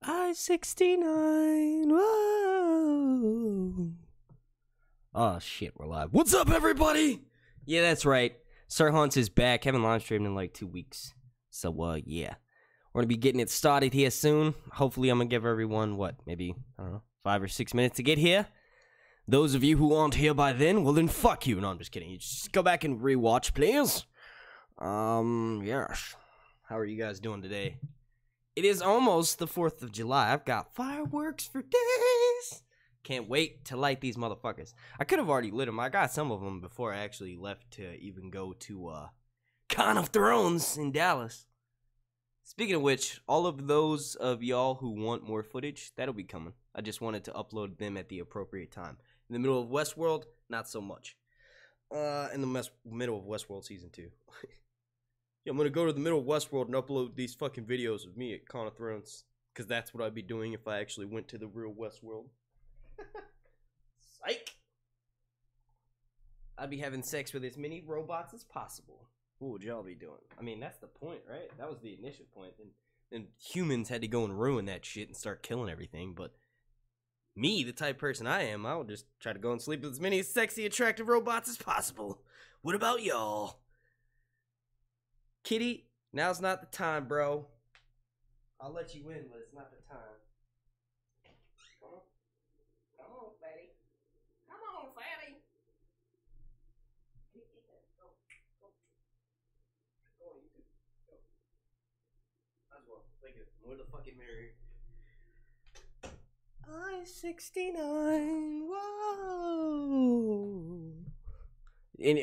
I-69. Whoa. Oh, shit, we're live. What's up, everybody? Yeah, that's right. Sir Hunts is back. Haven't live streamed in like 2 weeks. So, yeah. We're going to be getting it started here soon. Hopefully, I'm going to give everyone, maybe, I don't know, 5 or 6 minutes to get here. Those of you who aren't here by then, well, then fuck you. No, I'm just kidding. You just go back and rewatch, please. Yes. How are you guys doing today? It is almost the 4th of July. I've got fireworks for days. Can't wait to light these motherfuckers. I could have already lit them. I got some of them before I actually left to even go to Con of Thrones in Dallas. Speaking of which, all of those of y'all who want more footage, that'll be coming. I just wanted to upload them at the appropriate time. In the middle of Westworld, not so much. In the middle of Westworld Season 2. Yeah, I'm gonna go to the middle of Westworld and upload these fucking videos of me at Con of Thrones. Because that's what I'd be doing if I actually went to the real Westworld. Psych! I'd be having sex with as many robots as possible. What would y'all be doing? I mean, that's the point, right? That was the initial point. And humans had to go and ruin that shit and start killing everything. But me, the type of person I am, I would just try to go and sleep with as many sexy, attractive robots as possible. What about y'all? Kitty, now's not the time, bro. I'll let you in, but it's not the time. Come on. Come on, fatty. Come on, fatty. Go. Go. Go on, you too. Go. Might as well. Thank you. More the fucking merrier. I-69. Whoa.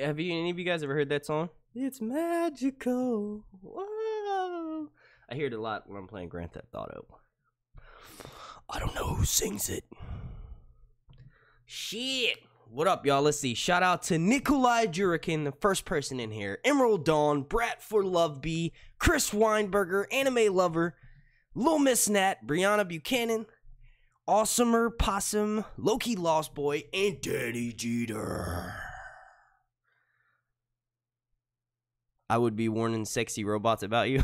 Have any of you guys ever heard that song? It's magical. Whoa. I hear it a lot when I'm playing Grand Theft Auto. I don't know who sings it. Shit. What up, y'all? Let's see. Shout out to Nikolai Jurikin, the first person in here. Emerald Dawn, Brat for Love Bee, Chris Weinberger, Anime Lover, Lil Miss Nat, Brianna Buchanan, Awesomer Possum, Loki Lost Boy, and Daddy Jeter. I would be warning sexy robots about you.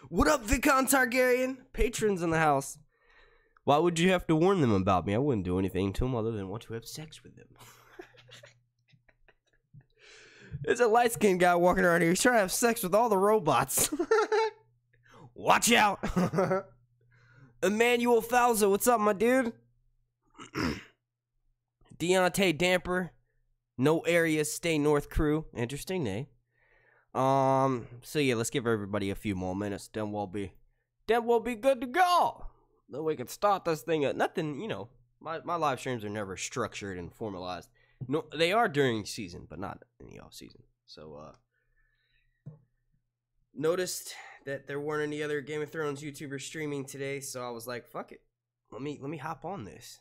What up, Vicon Targaryen? Patrons in the house. Why would you have to warn them about me? I wouldn't do anything to them other than want to have sex with them. There's a light-skinned guy walking around here. He's trying to have sex with all the robots. Watch out. Emmanuel Falza, what's up, my dude? Deontay Damper. No Arya, stay North crew. Interesting name. So yeah, let's give everybody a few more minutes. Then we'll be good to go. Then we can start this thing at nothing, you know. My live streams are never structured and formalized. No, they are during season, but not in the off season. So noticed that there weren't any other Game of Thrones YouTubers streaming today, so I was like, fuck it. Let me hop on this.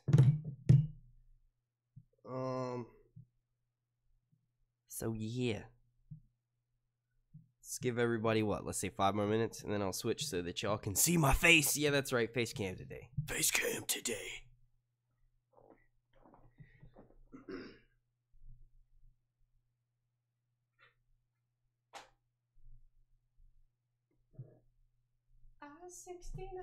So yeah, let's give everybody let's say 5 more minutes, and then I'll switch so that y'all can see my face. Yeah, that's right, face cam today. Face cam today. I-69.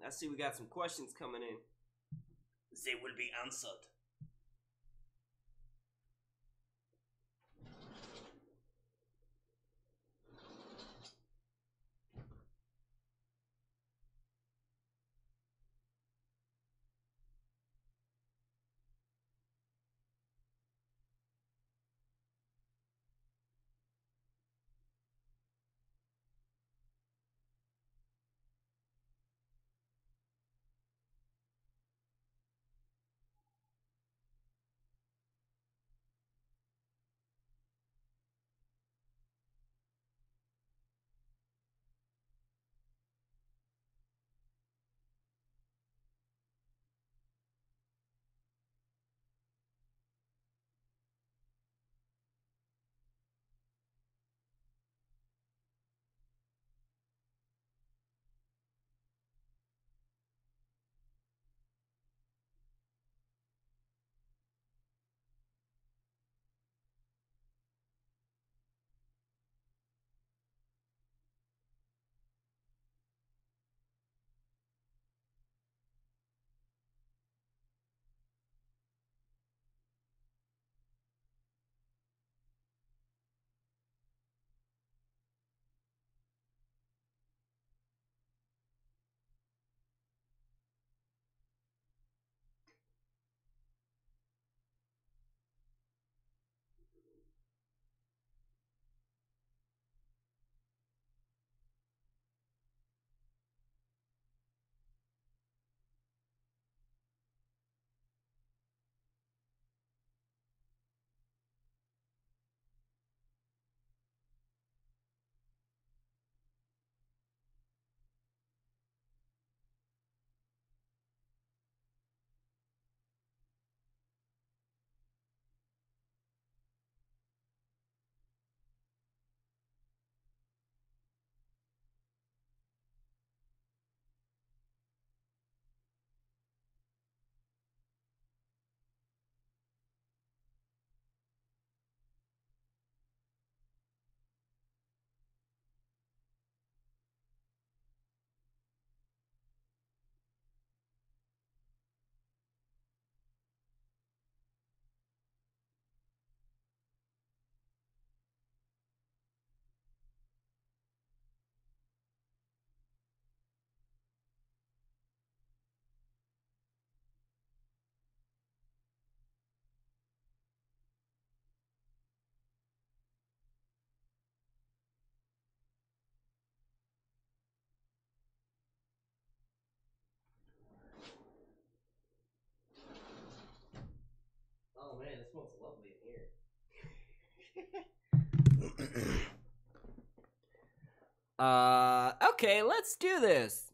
I see we got some questions coming in. They will be answered. smells lovely in here. Okay, let's do this.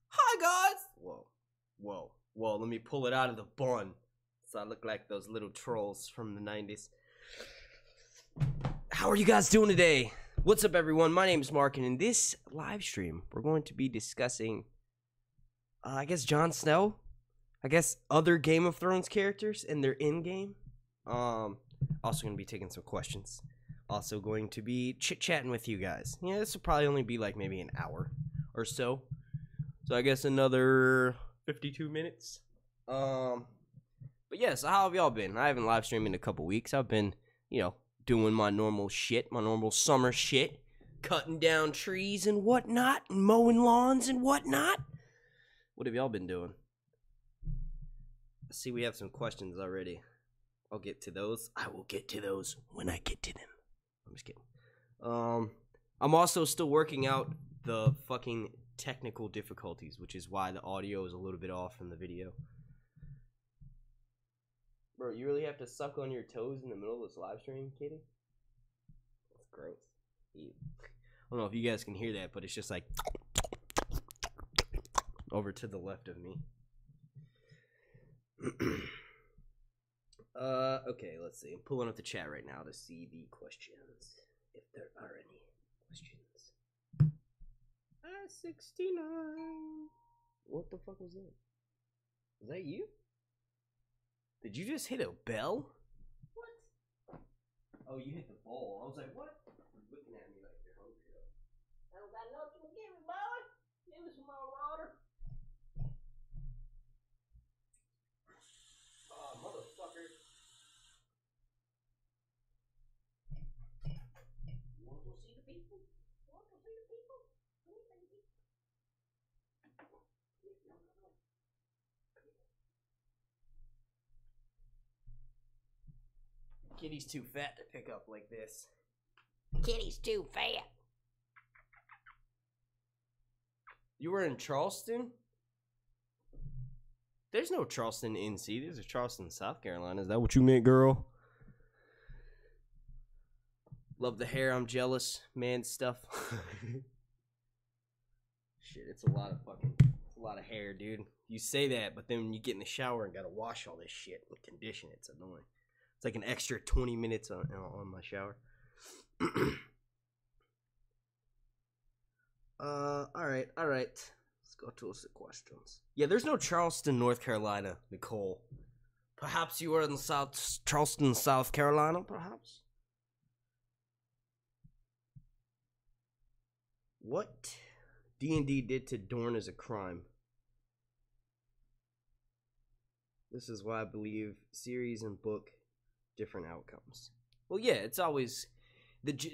Hi, guys. Whoa. Let me pull it out of the bun, so I look like those little trolls from the 90s. How are you guys doing today? What's up, everyone? My name is Mark, and in this live stream, we're going to be discussing, I guess, Jon Snow. I guess other Game of Thrones characters and their Endgame. Also going to be taking some questions. Also going to be chit-chatting with you guys. Yeah, this will probably only be like maybe an hour or so. So I guess another 52 minutes. But yeah, so how have y'all been? I haven't live streamed in a couple weeks. I've been, doing my normal shit, my normal summer shit. Cutting down trees and whatnot, and mowing lawns and whatnot. What have y'all been doing? I see we have some questions already. I'll get to those. I will get to those when I get to them. I'm just kidding. I'm also still working out the fucking technical difficulties, which is why the audio is a little bit off from the video. Bro, you really have to suck on your toes in the middle of this live stream, Kitty? That's gross. Ew. I don't know if you guys can hear that, but it's just like over to the left of me. Okay, let's see. I'm pulling up the chat right now to see the questions, if there are any questions. 69. What the fuck was that? Was that you? Did you just hit a bell? What? Oh, you hit the bowl. I was like, what? You're looking at me like you're hungry though. I don't got nothing to give me, boy. Give me some more water. Oh, motherfucker. You want to go see the people? You want to go see the people? Come here, baby. No. Kitty's too fat to pick up like this. Kitty's too fat. You were in Charleston? There's no Charleston, NC. There's a Charleston, South Carolina. Is that what you meant, girl? Love the hair. I'm jealous. Man stuff. Shit, it's a lot of hair, dude. You say that, but then when you get in the shower and gotta wash all this shit and condition it, it's annoying. It's like an extra 20 minutes on my shower. Alright. Let's go to the questions. Yeah, there's no Charleston, North Carolina, Nicole. Perhaps you were in Charleston, South Carolina, perhaps? What D&D did to Dorne is a crime. This is why I believe series and book different outcomes. Well, yeah, it's always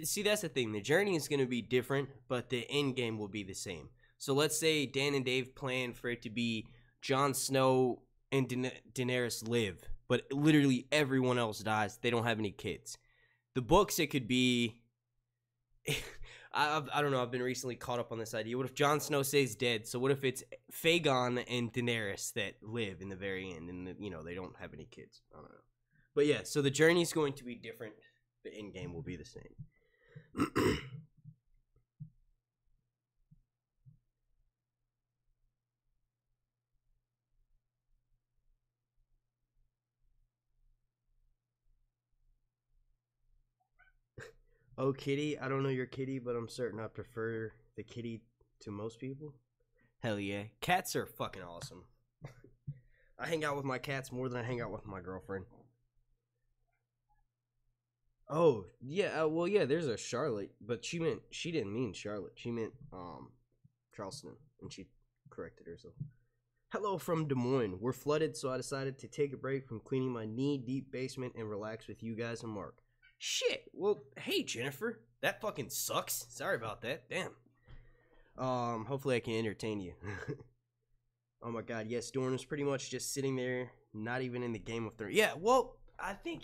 see, that's the thing. The journey is going to be different, but the end game will be the same. So let's say Dan and Dave plan for it to be Jon Snow and Daenerys live, but literally everyone else dies. They don't have any kids. The books, it could be I don't know. I've been recently caught up on this idea. What if Jon Snow stays dead? So what if it's Fagon and Daenerys that live in the very end, and they don't have any kids? I don't know. But yeah, so the journey is going to be different. The end game will be the same. Oh, kitty. I don't know your kitty, but I'm certain I prefer the kitty to most people. Hell yeah. Cats are fucking awesome. I hang out with my cats more than I hang out with my girlfriend. Oh, yeah, well, yeah, there's a Charlotte, but she didn't mean Charlotte. She meant, Charleston, and she corrected herself. Hello from Des Moines. We're flooded, so I decided to take a break from cleaning my knee-deep basement and relax with you guys and Mark. Shit, well, hey, Jennifer. That fucking sucks. Sorry about that. Damn. Hopefully I can entertain you. Oh my god, yes, Dorne is pretty much just sitting there, not even in the Game of Thrones. Yeah, well, I think...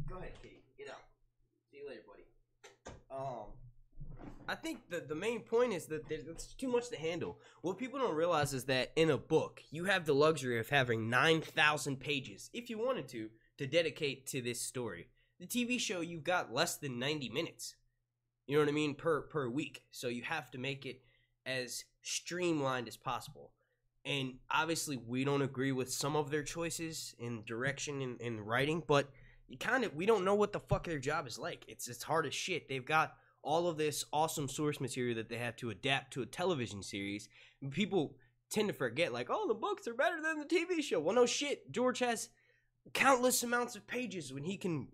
Go ahead, Kitty. Get out. See you later, buddy. I think the main point is that it's too much to handle. What people don't realize is that in a book, you have the luxury of having 9,000 pages, if you wanted to to dedicate to this story. The TV show, you've got less than 90 minutes. You know what I mean? Per week. So you have to make it as streamlined as possible. And obviously, we don't agree with some of their choices in direction and writing, but we don't know what the fuck their job is like. It's hard as shit. They've got all of this awesome source material that they have to adapt to a television series. People tend to forget, like, oh, the books are better than the TV show. Well, no shit. George has countless amounts of pages when he can,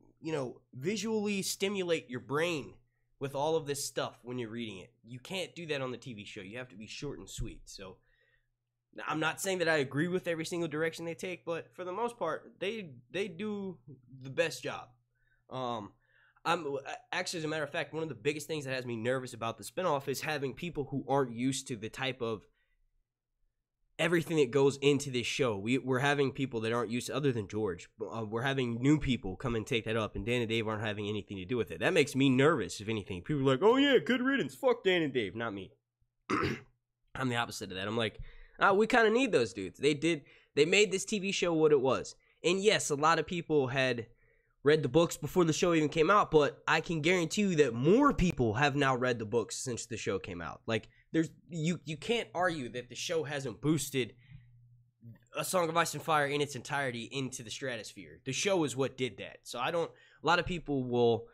visually stimulate your brain with all of this stuff when you're reading it. You can't do that on the TV show. You have to be short and sweet. So I'm not saying that I agree with every single direction they take, but for the most part, they do the best job. I'm actually, as a matter of fact, one of the biggest things that has me nervous about the spinoff is having people who aren't used to the type of everything that goes into this show. We're having people that aren't used to, other than George. We're having new people come and take that up, and Dan and Dave aren't having anything to do with it. That makes me nervous, if anything. People are like, oh yeah, good riddance. Fuck Dan and Dave. Not me. I'm the opposite of that. I'm like, we kind of need those dudes. They made this TV show what it was. And yes, a lot of people had read the books before the show even came out, but I can guarantee you that more people have now read the books since the show came out. Like, you can't argue that the show hasn't boosted A Song of Ice and Fire in its entirety into the stratosphere. The show is what did that. So a lot of people will,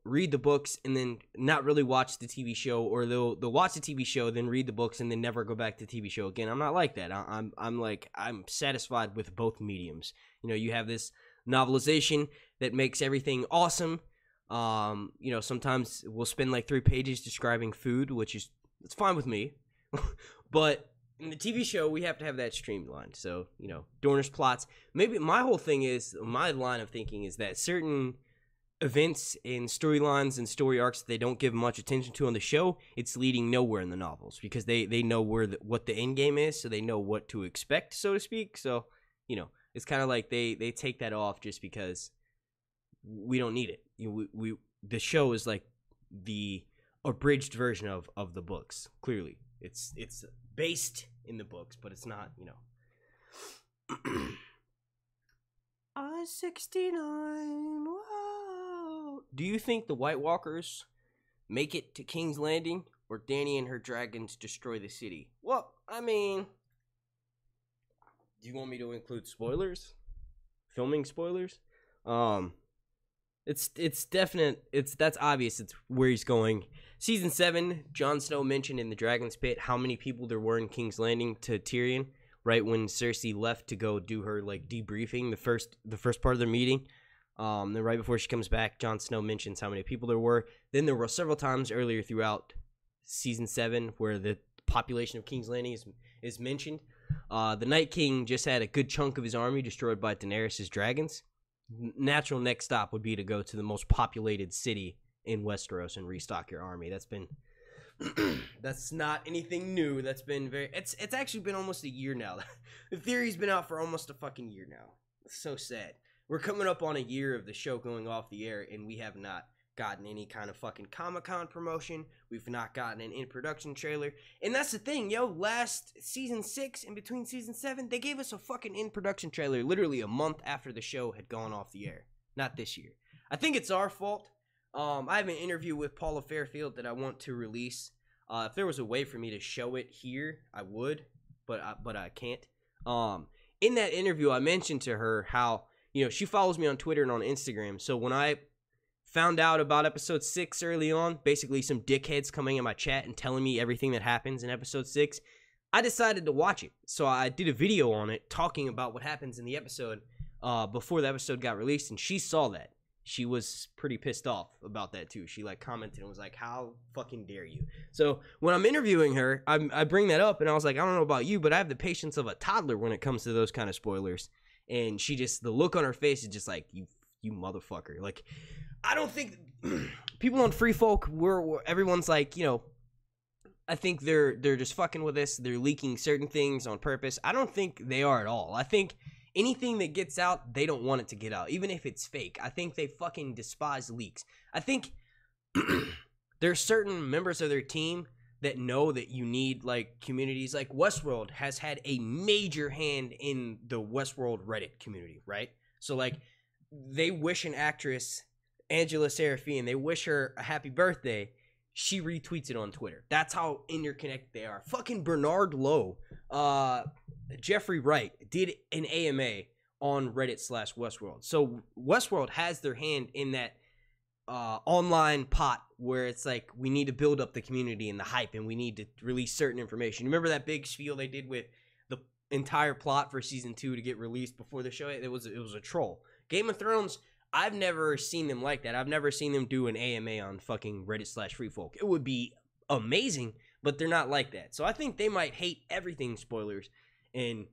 read the books and then not really watch the TV show, or they'll watch the TV show, then read the books and then never go back to the TV show again. I'm not like that. I'm satisfied with both mediums. You have this novelization that makes everything awesome. Sometimes we'll spend like 3 pages describing food, which is, it's fine with me. But in the TV show, we have to have that streamlined. So, Dorner's plots. Maybe my whole thing is, my line of thinking is that certain events and storylines and story arcs that they don't give much attention to on the show, it's leading nowhere in the novels, because they know what the end game is, so they know what to expect, so to speak. So, it's kind of like they take that off just because we don't need it. The show is like the abridged version of the books. Clearly, it's based in the books, but it's not. I-69. Wow. Do you think the White Walkers make it to King's Landing, or Dany and her dragons destroy the city? Well, I mean, do you want me to include spoilers? Filming spoilers? It's definite. That's obvious. It's where he's going. Season 7, Jon Snow mentioned in the Dragon's Pit how many people there were in King's Landing to Tyrion, right when Cersei left to go do her like debriefing, the first part of their meeting. Then right before she comes back, Jon Snow mentions how many people there were. Then there were several times earlier throughout season 7 where the population of King's Landing is mentioned. The Night King just had a good chunk of his army destroyed by Daenerys' dragons. Natural next stop would be to go to the most populated city in Westeros and restock your army. That's been that's not anything new. That's been it's actually been almost a year now. The theory's been out for almost a fucking year now. It's so sad. We're coming up on a year of the show going off the air, and we have not gotten any kind of fucking Comic-Con promotion. We've not gotten an in-production trailer. And that's the thing, last season 6 in between season 7, they gave us a fucking in-production trailer literally a month after the show had gone off the air. Not this year. I think it's our fault. I have an interview with Paula Fairfield that I want to release. If there was a way for me to show it here, I would, but I can't. In that interview, I mentioned to her how, she follows me on Twitter and on Instagram. So when I found out about episode 6 early on, basically some dickheads coming in my chat and telling me everything that happens in episode 6, I decided to watch it. So I did a video on it talking about what happens in the episode before the episode got released, and she saw that. She was pretty pissed off about that too. She commented and was like, how fucking dare you? So when I'm interviewing her, I bring that up, and I was like, I don't know about you, but I have the patience of a toddler when it comes to those kind of spoilers. And she the look on her face is just like, you motherfucker. Like, I don't think people on Free Folk, everyone's like, I think they're just fucking with us. They're leaking certain things on purpose. I don't think they are at all. I think anything that gets out, they don't want it to get out, even if it's fake. I think they fucking despise leaks. I think there are certain members of their team that know that you need, like, communities. Like, Westworld has had a major hand in the Westworld Reddit community, right? So like they wish an actress, Angela Serafine, they wish her a happy birthday. She retweets it on Twitter. That's how interconnected they are. Fucking Bernard Lowe, Jeffrey Wright did an AMA on Reddit/Westworld. So Westworld has their hand in that online pot where it's like we need to build up the community and the hype, and we need to release certain information. Remember that big spiel they did with the entire plot for season 2 to get released before the show? It was a troll. Game of Thrones, I've never seen them like that. I've never seen them do an AMA on fucking Reddit/Freefolk. It would be amazing, but they're not like that. So I think they might hate everything spoilers, and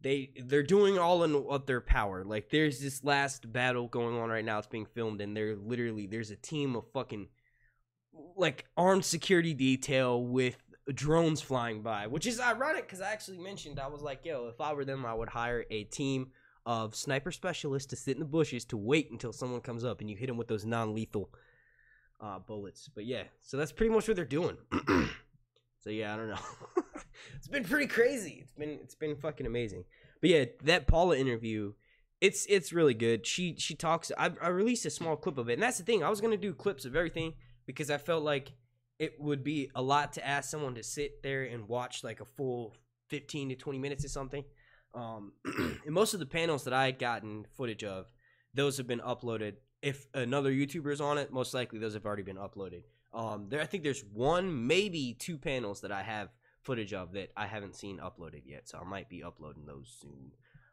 they're doing all in of their power. Like there's this last battle going on right now. It's being filmed, and there's a team of fucking like armed security detail with drones flying by, which is ironic because I actually mentioned, I was like, yo, if I were them, I would hire a team of sniper specialists to sit in the bushes to wait until someone comes up and you hit them with those non-lethal bullets. But yeah, so that's pretty much what they're doing. So yeah, I don't know. It's been pretty crazy. It's been fucking amazing. But yeah, that Paula interview, it's really good. She talks. I released a small clip of it, and that's the thing. I was gonna do clips of everything because I felt like it would be a lot to ask someone to sit there and watch like a full 15 to 20 minutes or something. And most of the panels that I had gotten footage of, those have been uploaded. If another YouTuber is on it, most likely those have already been uploaded. I think there's one, maybe 2 panels that I have footage of that I haven't seen uploaded yet, so I might be uploading those soon.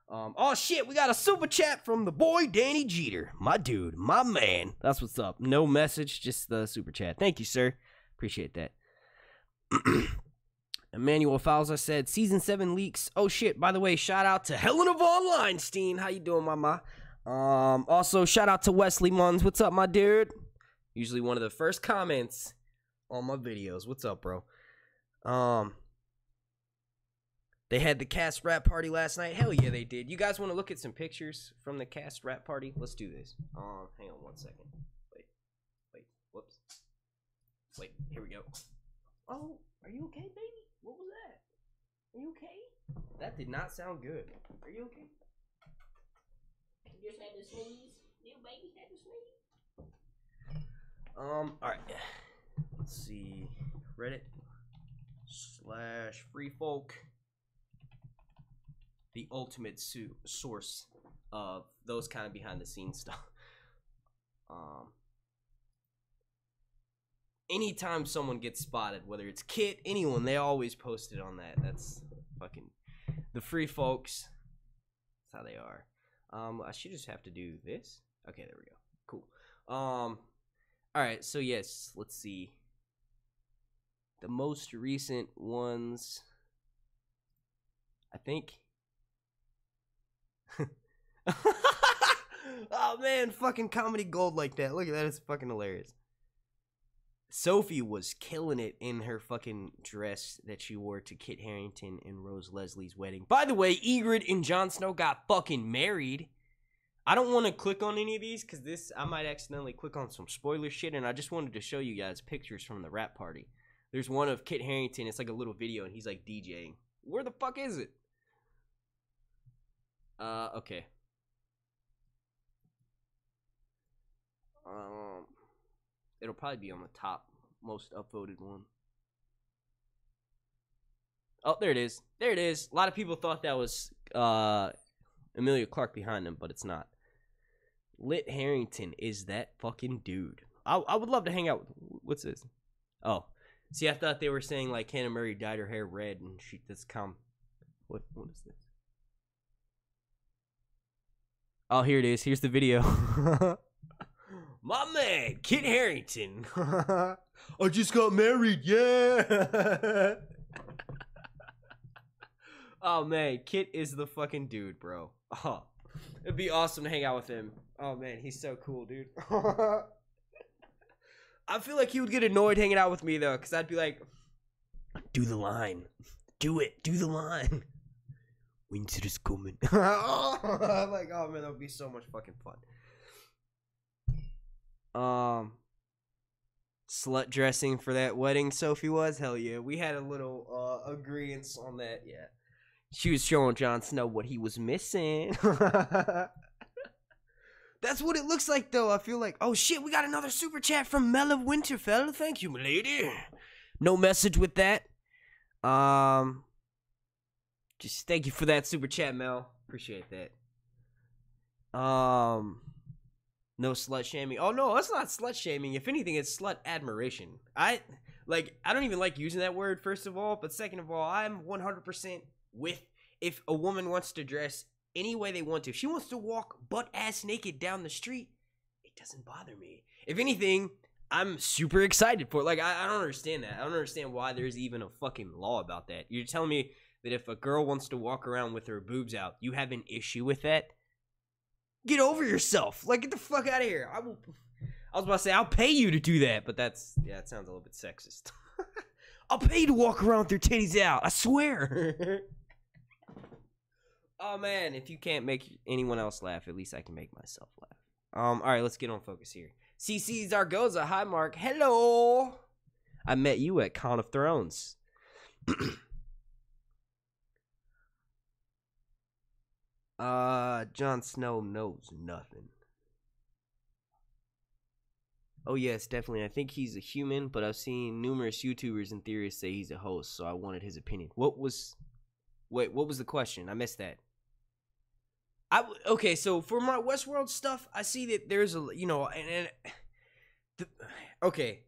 Oh shit, we got a super chat from the boy Danny Jeter, my dude, my man. That's what's up. No message, just the super chat. Thank you, sir. Appreciate that. Emmanuel Fauza said, Season 7 leaks. Oh, shit. By the way, shout out to Helena Von Leinstein. How you doing, mama? Also, shout out to Wesley Munns. What's up, my dude? Usually one of the first comments on my videos. What's up, bro? They had the cast rap party last night. Hell yeah, they did. You guys want to look at some pictures from the cast rap party? Let's do this. Hang on one second. Wait. Whoops. Wait, here we go. Oh, are you okay, baby? What was that? Are you okay? That did not sound good. Are you okay? You just had to sneeze. Little baby had to sneeze. Alright. Let's see. Reddit/Freefolk. The ultimate source of those kind of behind the scenes stuff. Anytime someone gets spotted, whether it's Kit, anyone, they always post it on that. That's fucking the free folks. That's how they are. I should just have to do this. Okay, there we go. Cool. Alright, so yes, let's see. The most recent ones, I think. Oh man, fucking comedy gold like that. Look at that, it's fucking hilarious. Sophie was killing it in her fucking dress that she wore to Kit Harington and Rose Leslie's wedding. By the way, Ygritte and Jon Snow got fucking married. I don't want to click on any of these because I might accidentally click on some spoiler shit, and I just wanted to show you guys pictures from the rap party. There's one of Kit Harington. It's like a little video, and he's like DJing. Where the fuck is it? Okay. It'll probably be on the top most upvoted one. Oh, there it is. There it is. A lot of people thought that was Emilia Clarke behind him, but it's not. Lit Harrington is that fucking dude. I would love to hang out with. What's this? Oh, see, I thought they were saying like Hannah Murray dyed her hair red and she that's What is this? Oh, here it is. Here's the video. My man, Kit Harington. I just got married, yeah. Oh man, Kit is the fucking dude, bro. Oh, it'd be awesome to hang out with him. Oh man, he's so cool, dude. I feel like he would get annoyed hanging out with me though, because I'd be like, do the line. Do it. Do the line. Winter is coming. I'm like, oh man, that would be so much fucking fun. Slut dressing for that wedding, Sophie was? Hell yeah. We had a little agreement on that, yeah. She was showing Jon Snow what he was missing. That's what it looks like, though. I feel like, oh shit, we got another super chat from Mel of Winterfell. Thank you, milady. No message with that. Just thank you for that super chat, Mel. Appreciate that. No slut shaming. Oh no, that's not slut shaming. If anything, it's slut admiration. I don't even like using that word, first of all, but second of all, I'm 100% with if a woman wants to dress any way they want to. If she wants to walk butt-ass naked down the street, it doesn't bother me. If anything, I'm super excited for it. Like, I don't understand that. I don't understand why there's even a fucking law about that. You're telling me that if a girl wants to walk around with her boobs out, you have an issue with that? Get over yourself. Like, get the fuck out of here. I was about to say, I'll pay you to do that, but that sounds a little bit sexist. I'll pay you to walk around with your titties out. I swear. Oh, man, if you can't make anyone else laugh, at least I can make myself laugh. All right, let's get on focus here. CC Zargoza, hi, Mark. Hello. I met you at Con of Thrones. Jon Snow knows nothing. Oh, yes, definitely. I think he's a human, but I've seen numerous YouTubers and theorists say he's a host, so I wanted his opinion. What was the question? I missed that. Okay, so for my Westworld stuff, I see that there's a, okay,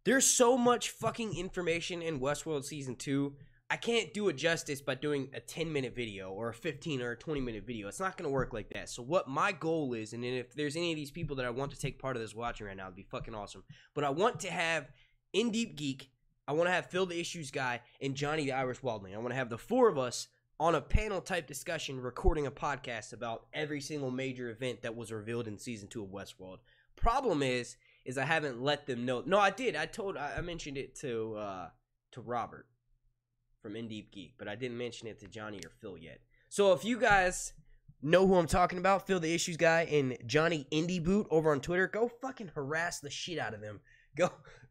there's so much fucking information in Westworld Season 2, I can't do it justice by doing a 10-minute video or a 15 or a 20-minute video. It's not going to work like that. So what my goal is, and if there's any of these people that I want to take part of this watching right now, it'd be fucking awesome. But I want to have In Deep Geek, I want to have Phil the Issues Guy, and Johnny the Irish Wildling. I want to have the four of us on a panel-type discussion recording a podcast about every single major event that was revealed in Season 2 of Westworld. Problem is I haven't let them know. No, I did. I mentioned it to Robert from In Deep Geek, but I didn't mention it to Johnny or Phil yet. So if you guys know who I'm talking about, Phil the Issues Guy and Johnny Indie Boot over on Twitter, go fucking harass the shit out of them.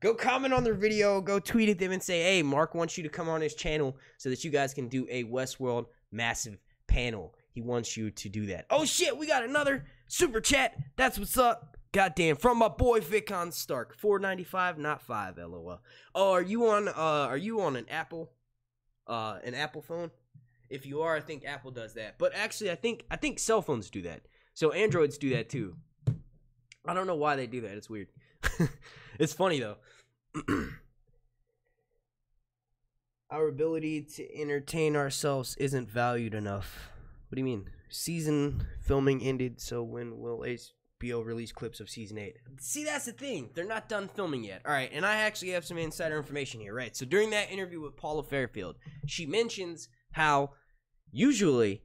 Go comment on their video, go tweet at them and say, hey, Mark wants you to come on his channel so that you guys can do a Westworld massive panel. He wants you to do that. Oh shit, we got another super chat. That's what's up. Goddamn, from my boy Vicon Stark. $4.95, not $5, lol. Oh, are you on an Apple phone? If you are, I think Apple does that. But actually, I think cell phones do that. So Androids do that too. I don't know why they do that. It's weird. It's funny though. Our ability to entertain ourselves isn't valued enough. What do you mean? Season filming ended, so when will HBO release clips of Season 8? See, that's the thing. They're not done filming yet. All right, and I actually have some insider information here, right? So during that interview with Paula Fairfield, she mentions how usually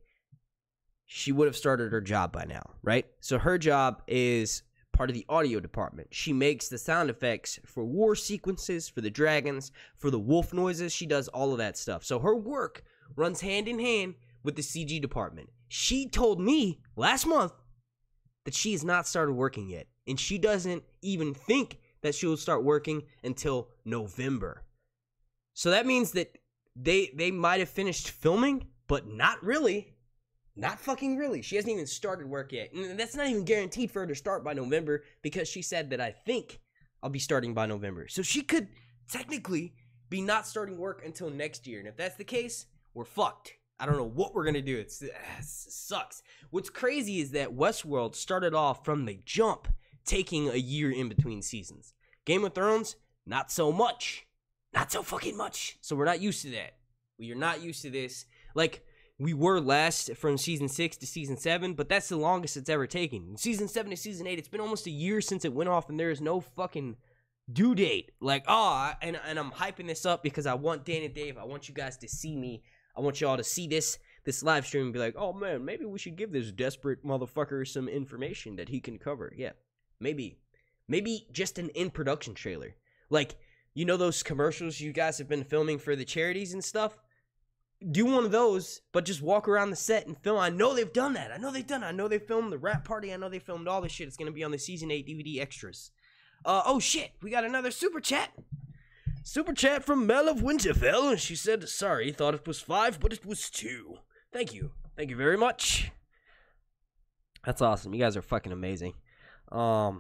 she would have started her job by now, right? So her job is part of the audio department. She makes the sound effects for war sequences, for the dragons, for the wolf noises. She does all of that stuff. So her work runs hand in hand with the CG department. She told me last month that she has not started working yet, and she doesn't even think that she will start working until November. So that means that they might have finished filming, but not really. Not fucking really. She hasn't even started work yet. And that's not even guaranteed for her to start by November, because she said that I think I'll be starting by November. So she could technically be not starting work until next year. And if that's the case, we're fucked. I don't know what we're going to do. It sucks. What's crazy is that Westworld started off from the jump taking a year in between seasons. Game of Thrones, not so much. Not so fucking much. So we're not used to that. We are not used to this. Like, we were last from Season 6 to Season 7, but that's the longest it's ever taken. Season 7 to Season 8, it's been almost a year since it went off, and there is no fucking due date. Like, and I'm hyping this up because I want Dan and Dave, I want you guys to see me. I want y'all to see this live stream and be like, oh man, maybe we should give this desperate motherfucker some information that he can cover. Yeah, maybe just an in-production trailer. Like, you know those commercials you guys have been filming for the charities and stuff? Do one of those, but just walk around the set and film. I know they've done that. I know they filmed the rap party. I know they filmed all this shit. It's going to be on the Season 8 DVD extras. Oh shit, we got another super chat. Super chat from Mel of Winterfell. She said, sorry, thought it was 5, but it was 2. Thank you. Thank you very much. That's awesome. You guys are fucking amazing. It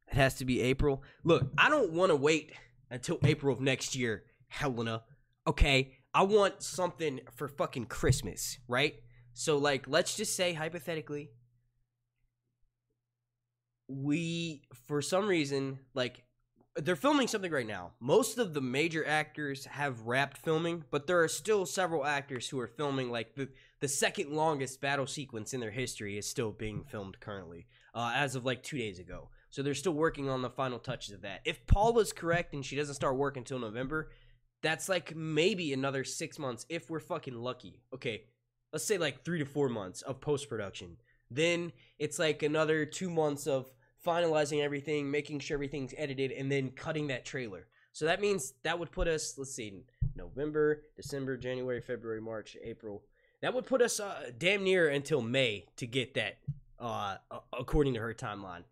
has to be April. Look, I don't want to wait until April of next year, Helena. Okay, I want something for fucking Christmas, right? So, like, let's just say, hypothetically, for some reason, like, they're filming something right now. Most of the major actors have wrapped filming, but there are still several actors who are filming, like, the second longest battle sequence in their history is still being filmed currently, as of, like, 2 days ago. So they're still working on the final touches of that. If Paula's correct and she doesn't start work until November, that's, like, maybe another 6 months if we're fucking lucky. Okay, let's say, like, 3 to 4 months of post-production. Then it's, like, another 2 months of finalizing everything, making sure everything's edited, and then cutting that trailer. So that means that would put us, let's see, November, December, January, February, March, April. That would put us damn near until May to get that, according to her timeline.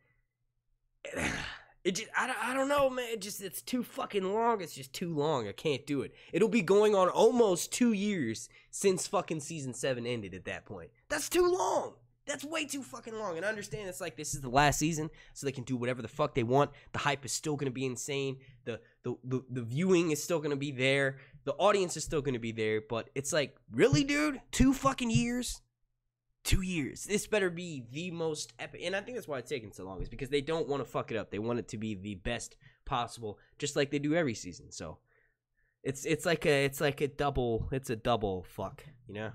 It just, I don't know, man. It's too fucking long. It's just too long. I can't do it. It'll be going on almost 2 years since fucking season 7 ended at that point. That's too long. That's way too fucking long. And I understand it's like this is the last season, so they can do whatever the fuck they want. The hype is still gonna be insane. The viewing is still gonna be there. The audience is still gonna be there. But it's like, really, dude? 2 fucking years? 2 years. This better be the most epic. And I think that's why it's taking so long, is because they don't want to fuck it up. They want it to be the best possible, just like they do every season. So it's like a double fuck, you know?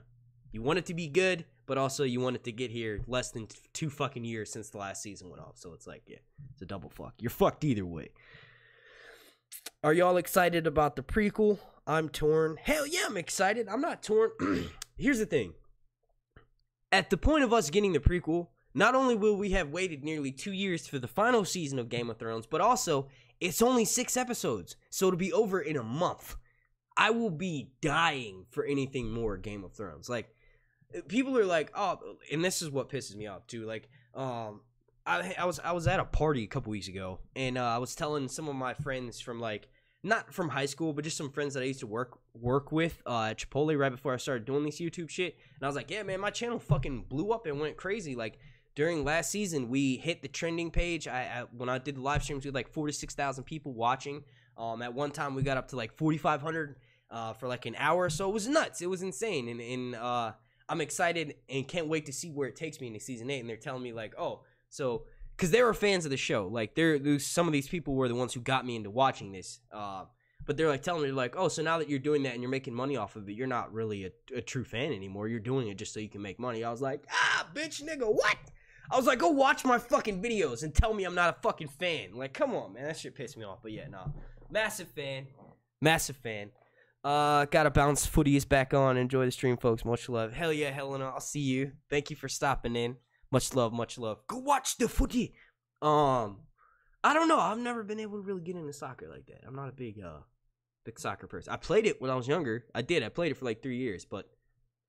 You want it to be good, but also you want it to get here less than 2 fucking years since the last season went off. So it's like, yeah, it's a double fuck. You're fucked either way. Are y'all excited about the prequel? I'm torn. Hell yeah, I'm excited. I'm not torn. Here's the thing. At the point of us getting the prequel, not only will we have waited nearly 2 years for the final season of Game of Thrones, but also it's only 6 episodes, so it'll be over in a month. I will be dying for anything more Game of Thrones. Like, people are like, oh, and this is what pisses me off too. Like, I was at a party a couple weeks ago, and I was telling some of my friends from, like, not from high school, but just some friends that I used to work with at Chipotle right before I started doing this YouTube shit. And I was like, yeah, man, my channel fucking blew up and went crazy. Like, during last season, we hit the trending page. When I did the live streams, we had like 4,000 to 6,000 people watching. At one time, we got up to like 4,500 for like an hour. So it was nuts. It was insane. And I'm excited and can't wait to see where it takes me into season 8. And they're telling me, like, oh, so, because they were fans of the show. Like, some of these people were the ones who got me into watching this. But they're like telling me, like, oh, so now that you're doing that and you're making money off of it, you're not really a true fan anymore. You're doing it just so you can make money. I was like, bitch, nigga, what? I was like, go watch my fucking videos and tell me I'm not a fucking fan. Like, come on, man. That shit pissed me off. But yeah, no. Massive fan. Massive fan. Gotta bounce. Footy is back on. Enjoy the stream, folks. Much love. Hell yeah, Helena. I'll see you. Thank you for stopping in. Much love, much love. Go watch the footy. I don't know. I've never been able to really get into soccer like that. I'm not a big soccer person. I played it when I was younger. I played it for like 3 years, but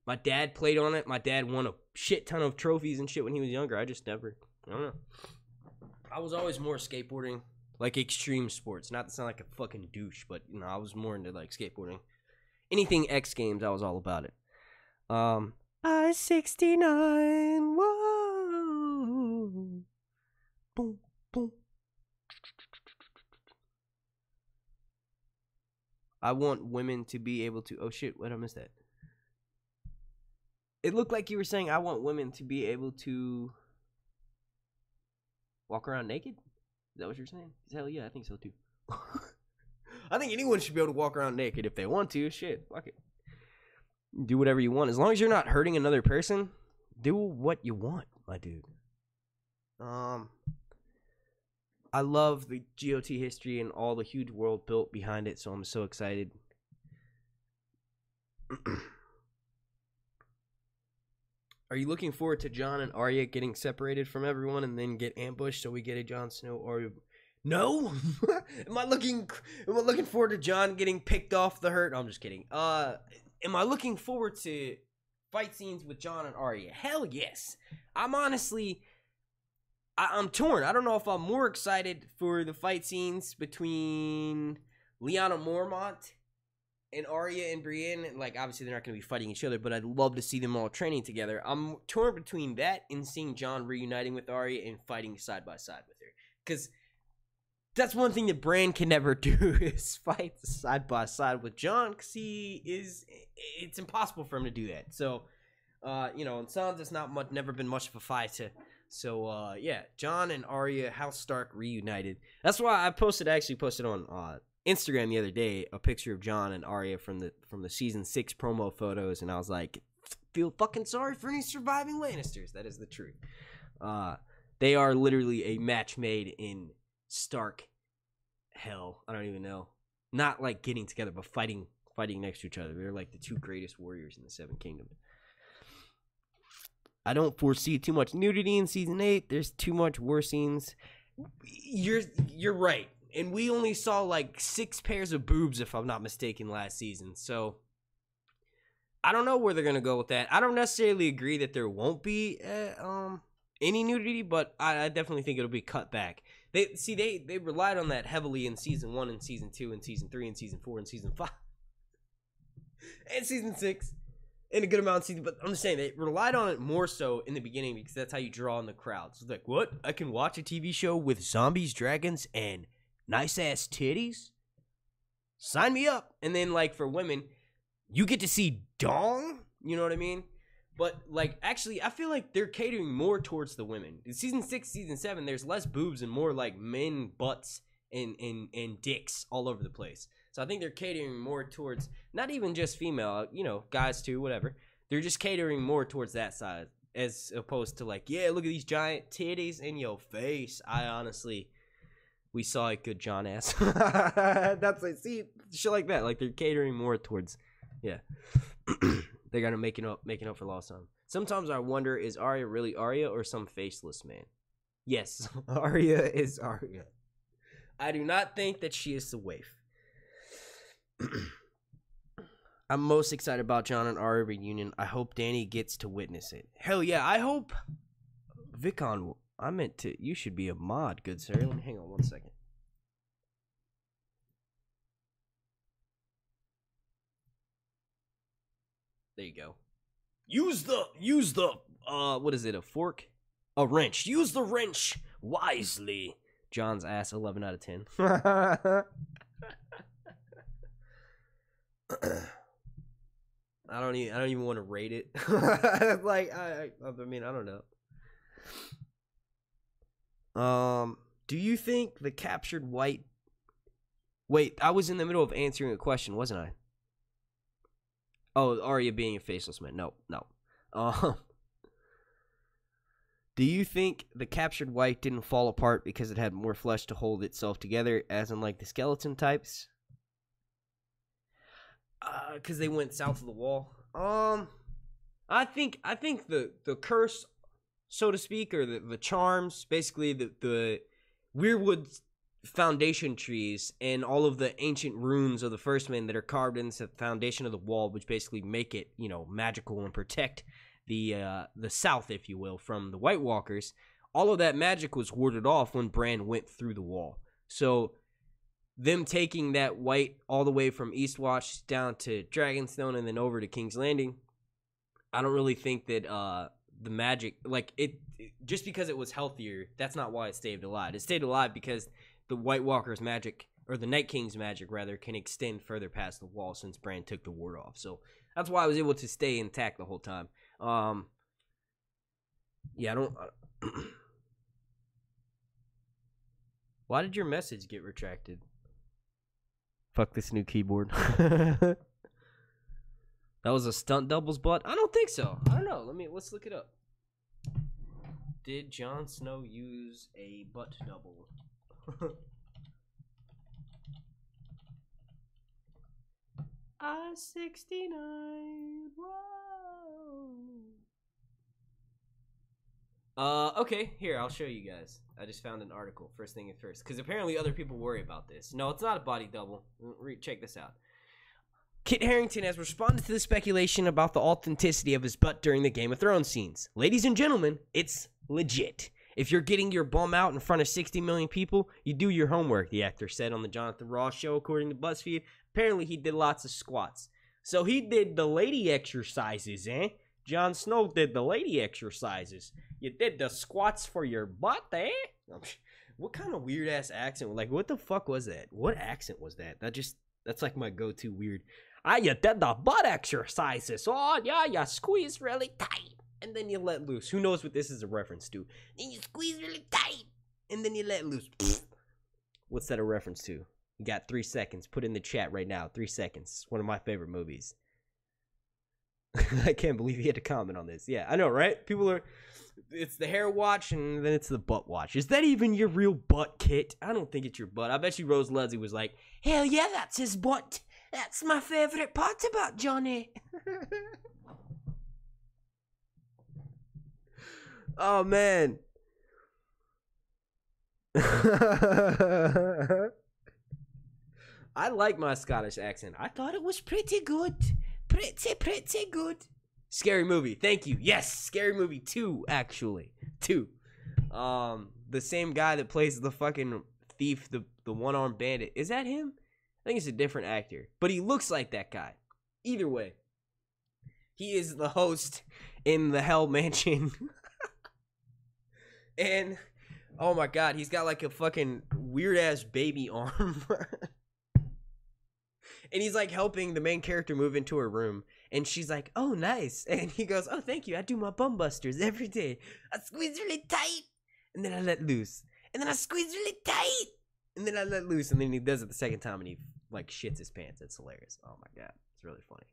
my dad played on it. My dad won a shit ton of trophies and shit when he was younger. I don't know. I was always more skateboarding, like extreme sports. Not to sound like a fucking douche, but, you know, I was more into like skateboarding. Anything X Games, I was all about it. I-69, whoa. Boom, boom. I want women to be able to... Oh, shit. What? I missed that. It looked like you were saying I want women to be able to walk around naked? Is that what you're saying? Hell yeah, I think so, too. I think anyone should be able to walk around naked if they want to. Shit, fuck it. Do whatever you want. As long as you're not hurting another person, do what you want, my dude. I love the GOT history and all the huge world built behind it, so I'm so excited. Are you looking forward to Jon and Arya getting separated from everyone and then get ambushed so we get a Jon Snow Arya? No. Am I looking forward to Jon getting picked off the hurt? No, I'm just kidding. Am I looking forward to fight scenes with Jon and Arya? Hell yes. I'm honestly, I'm torn. I don't know if I'm more excited for the fight scenes between Lyanna Mormont and Arya and Brienne, like, obviously they're not going to be fighting each other, but I'd love to see them all training together. I'm torn between that and seeing Jon reuniting with Arya and fighting side by side with her. Because that's one thing that Bran can never do is fight side by side with Jon, because it's impossible for him to do that. So, you know, in Sansa, it's never been much of a fight. So, yeah, Jon and Arya, House Stark reunited. That's why I actually posted on Instagram the other day a picture of Jon and Arya from the season 6 promo photos, and I was like, feel fucking sorry for any surviving Lannisters. That is the truth. They are literally a match made in Stark hell. I don't even know. Not like getting together, but fighting next to each other. They're like the two greatest warriors in the Seven Kingdoms. I don't foresee too much nudity in season 8. There's too much war scenes. You're right. And we only saw like 6 pairs of boobs, if I'm not mistaken, last season. So I don't know where they're gonna go with that. I don't necessarily agree that there won't be any nudity, but I definitely think it'll be cut back. They relied on that heavily in season 1 and season 2 and season 3 and season 4 and season 5 and season 6 and a good amount of season. But I'm just saying they relied on it more so in the beginning because that's how you draw in the crowd. So it's like, what? I can watch a TV show with zombies, dragons, and nice ass titties? Sign me up. And then, like, for women, you get to see dong. You know what I mean? But, like, actually, I feel like they're catering more towards the women. In season 6, season 7, there's less boobs and more, like, men butts and dicks all over the place. So I think they're catering more towards, not even just female, you know, guys too, whatever. They're just catering more towards that side as opposed to, like, yeah, look at these giant titties in your face. We saw a good Jon ass. That's like, see, shit like that. Like, they're catering more towards, yeah. They're gonna making up for lost time. Sometimes I wonder, is Arya really Arya or some faceless man? Yes, Arya is Arya. I do not think that she is the waif. I'm most excited about Jon and Arya reunion. I hope Dany gets to witness it. Hell yeah, I hope Vicon. You should be a mod, good sir. Let me hang on 1 second. There you go. Use the what is it, a fork? A wrench. Use the wrench wisely. Jon's ass, 11 out of 10. I don't even want to rate it. Like, I mean, I don't know. Do you think the captured white... Wait, I was in the middle of answering a question, wasn't I? Oh, Arya being a faceless man. No. Do you think the captured white didn't fall apart because it had more flesh to hold itself together, as in, like, the skeleton types? Because they went south of the wall. I think the curse, so to speak, or the charms, basically the Weirwood foundation trees and all of the ancient runes of the First Men that are carved into the foundation of the wall, which basically make it, you know, magical and protect the South, if you will, from the White Walkers. All of that magic was warded off when Bran went through the wall. So them taking that white all the way from Eastwatch down to Dragonstone and then over to King's Landing, I don't really think that the magic, like, it just because it was healthier, that's not why it stayed alive. It stayed alive because the White Walker's magic, or the Night King's magic rather, can extend further past the wall since Bran took the ward off. So that's why I was able to stay intact the whole time. Yeah, I don't... Why did your message get retracted? Fuck this new keyboard. That was a stunt double's butt? I don't think so. I don't know. Let's look it up. Did Jon Snow use a butt double? I-69. Whoa. Okay, here, I'll show you guys. I just found an article, first thing at first, because apparently other people worry about this. No, it's not a body double. Check this out. Kit Harington has responded to the speculation about the authenticity of his butt during the Game of Thrones scenes. Ladies and gentlemen, it's legit. If you're getting your bum out in front of 60 million people, you do your homework, the actor said on the Jonathan Ross show, according to BuzzFeed. Apparently, he did lots of squats. So he did the lady exercises, eh? Jon Snow did the lady exercises. You did the squats for your butt, eh? What kind of weird-ass accent? Like, what the fuck was that? What accent was that? That's like my go-to weird. You did the butt exercises. Oh, yeah, you squeeze really tight. And then you let loose. Who knows what this is a reference to? Then you squeeze really tight. And then you let loose. What's that a reference to? You got 3 seconds. Put in the chat right now. 3 seconds. One of my favorite movies. I can't believe he had to comment on this. Yeah, I know, right? People are... It's the hair watch, and then it's the butt watch. Is that even your real butt, Kit? I don't think it's your butt. I bet you Rose Leslie was like, hell yeah, that's his butt. That's my favorite part about Johnny. Oh, man. I like my Scottish accent. I thought it was pretty good. Pretty good. Scary Movie. Thank you. Yes, Scary Movie 2, actually. 2. The same guy that plays the fucking thief, the one-armed bandit. Is that him? I think it's a different actor. But he looks like that guy. Either way. He is the host in the Hell Mansion. And, oh my god, he's got like a fucking weird-ass baby arm. And he's like helping the main character move into her room. And she's like, oh, nice. And he goes, oh, thank you. I do my bum busters every day. I squeeze really tight. And then I let loose. And then I squeeze really tight. And then I let loose. And then he does it the second time and he like shits his pants. It's hilarious. Oh my god. It's really funny.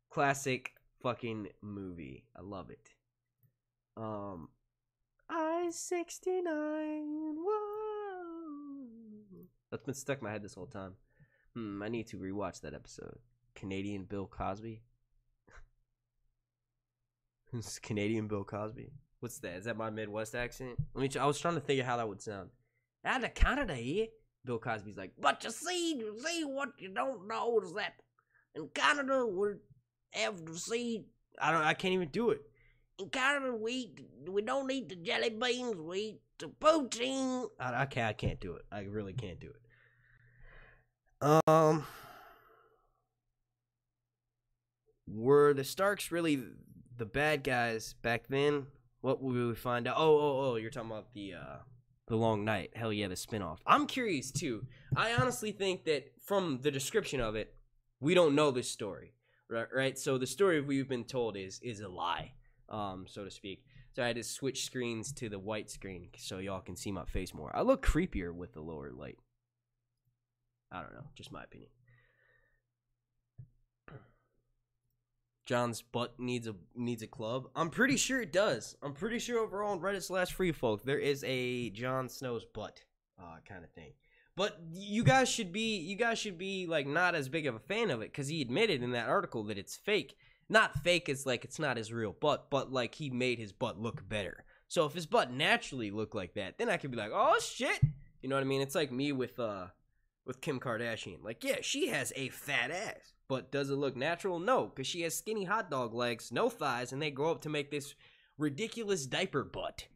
Classic fucking movie. I love it. I-69. Whoa. That's been stuck in my head this whole time. I need to rewatch that episode. Canadian Bill Cosby. Who's Canadian Bill Cosby? What's that? Is that my Midwest accent? I was trying to think of how that would sound. Out of Canada, yeah. Bill Cosby's like, but you see what you don't know is that in Canada we have to see. I can't even do it. In Canada we don't eat the jelly beans. We eat the poutine. I can't do it. I really can't do it. Were the Starks really the bad guys back then? What will we find out? Oh, you're talking about the Long Night. Hell yeah, the spinoff. I'm curious too. I honestly think that from the description of it, we don't know this story, right? So the story we've been told is a lie, so to speak. So I had to switch screens to the white screen so y'all can see my face more. I look creepier with the lower light. I don't know, just my opinion. John's butt needs a club. I'm pretty sure it does. I'm pretty sure overall on Reddit/Free Folk there is a Jon Snow's butt kind of thing. But you guys should be like not as big of a fan of it because he admitted in that article that it's fake. Not fake as like it's not his real butt, but like he made his butt look better. So if his butt naturally looked like that, then I could be like, oh shit, you know what I mean? It's like me with Kim Kardashian. Like, yeah, she has a fat ass. But does it look natural? No, because she has skinny hot dog legs, no thighs, and they grow up to make this ridiculous diaper butt.